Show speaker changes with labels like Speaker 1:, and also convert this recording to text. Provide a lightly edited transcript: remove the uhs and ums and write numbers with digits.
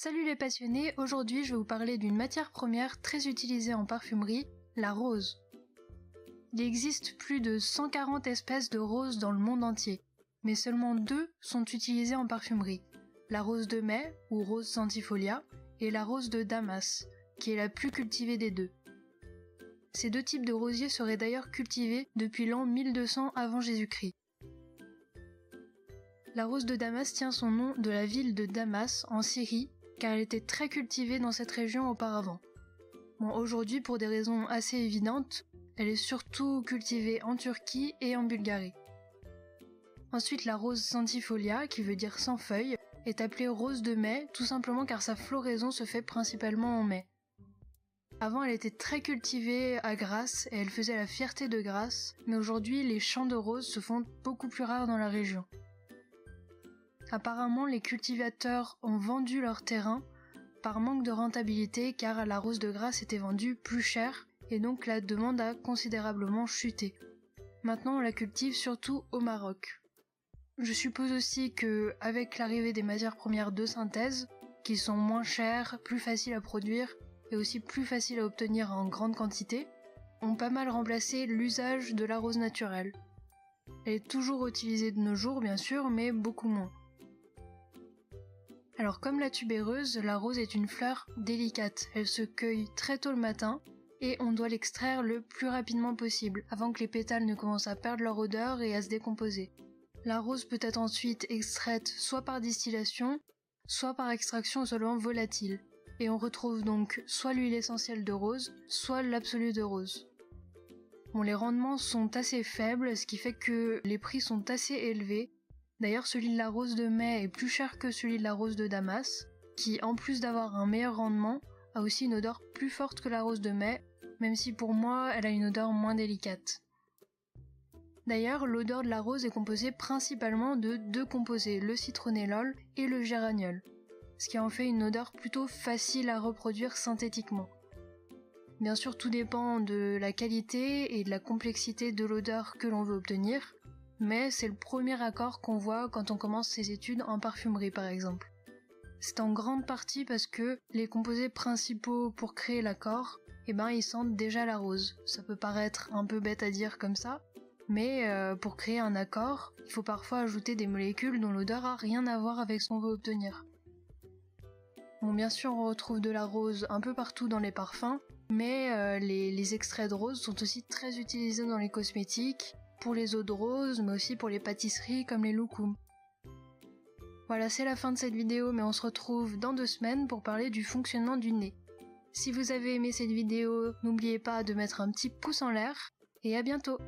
Speaker 1: Salut les passionnés, aujourd'hui je vais vous parler d'une matière première très utilisée en parfumerie, la rose. Il existe plus de 140 espèces de roses dans le monde entier, mais seulement 2 sont utilisées en parfumerie. La rose de mai, ou rose centifolia, et la rose de Damas, qui est la plus cultivée des 2. Ces 2 types de rosiers seraient d'ailleurs cultivés depuis l'an 1200 avant Jésus-Christ. La rose de Damas tient son nom de la ville de Damas, en Syrie, car elle était très cultivée dans cette région auparavant. Aujourd'hui, pour des raisons assez évidentes, elle est surtout cultivée en Turquie et en Bulgarie. Ensuite, la rose centifolia, qui veut dire sans feuilles, est appelée rose de mai, tout simplement car sa floraison se fait principalement en mai. Avant, elle était très cultivée à Grasse et elle faisait la fierté de Grasse, mais aujourd'hui, les champs de roses se font beaucoup plus rares dans la région. Apparemment, les cultivateurs ont vendu leur terrain par manque de rentabilité car la rose de Grasse était vendue plus cher et donc la demande a considérablement chuté. Maintenant, on la cultive surtout au Maroc. Je suppose aussi que, avec l'arrivée des matières premières de synthèse, qui sont moins chères, plus faciles à produire et aussi plus faciles à obtenir en grande quantité, ont pas mal remplacé l'usage de la rose naturelle. Elle est toujours utilisée de nos jours, bien sûr, mais beaucoup moins. Alors comme la tubéreuse, la rose est une fleur délicate. Elle se cueille très tôt le matin et on doit l'extraire le plus rapidement possible, avant que les pétales ne commencent à perdre leur odeur et à se décomposer. La rose peut être ensuite extraite soit par distillation, soit par extraction au solvant volatile. Et on retrouve donc soit l'huile essentielle de rose, soit l'absolu de rose. Les rendements sont assez faibles, ce qui fait que les prix sont assez élevés. D'ailleurs, celui de la rose de mai est plus cher que celui de la rose de Damas, qui, en plus d'avoir un meilleur rendement, a aussi une odeur plus forte que la rose de mai, même si pour moi, elle a une odeur moins délicate. D'ailleurs, l'odeur de la rose est composée principalement de 2 composés, le citronnellol et le géraniol, ce qui en fait une odeur plutôt facile à reproduire synthétiquement. Bien sûr, tout dépend de la qualité et de la complexité de l'odeur que l'on veut obtenir, mais c'est le premier accord qu'on voit quand on commence ses études en parfumerie par exemple. C'est en grande partie parce que les composés principaux pour créer l'accord, ils sentent déjà la rose. Ça peut paraître un peu bête à dire comme ça, mais pour créer un accord, il faut parfois ajouter des molécules dont l'odeur a rien à voir avec ce qu'on veut obtenir. Bien sûr, on retrouve de la rose un peu partout dans les parfums, mais les extraits de rose sont aussi très utilisés dans les cosmétiques, pour les eaux de rose, mais aussi pour les pâtisseries comme les loukoums. Voilà, c'est la fin de cette vidéo, mais on se retrouve dans 2 semaines pour parler du fonctionnement du nez. Si vous avez aimé cette vidéo, n'oubliez pas de mettre un petit pouce en l'air, et à bientôt!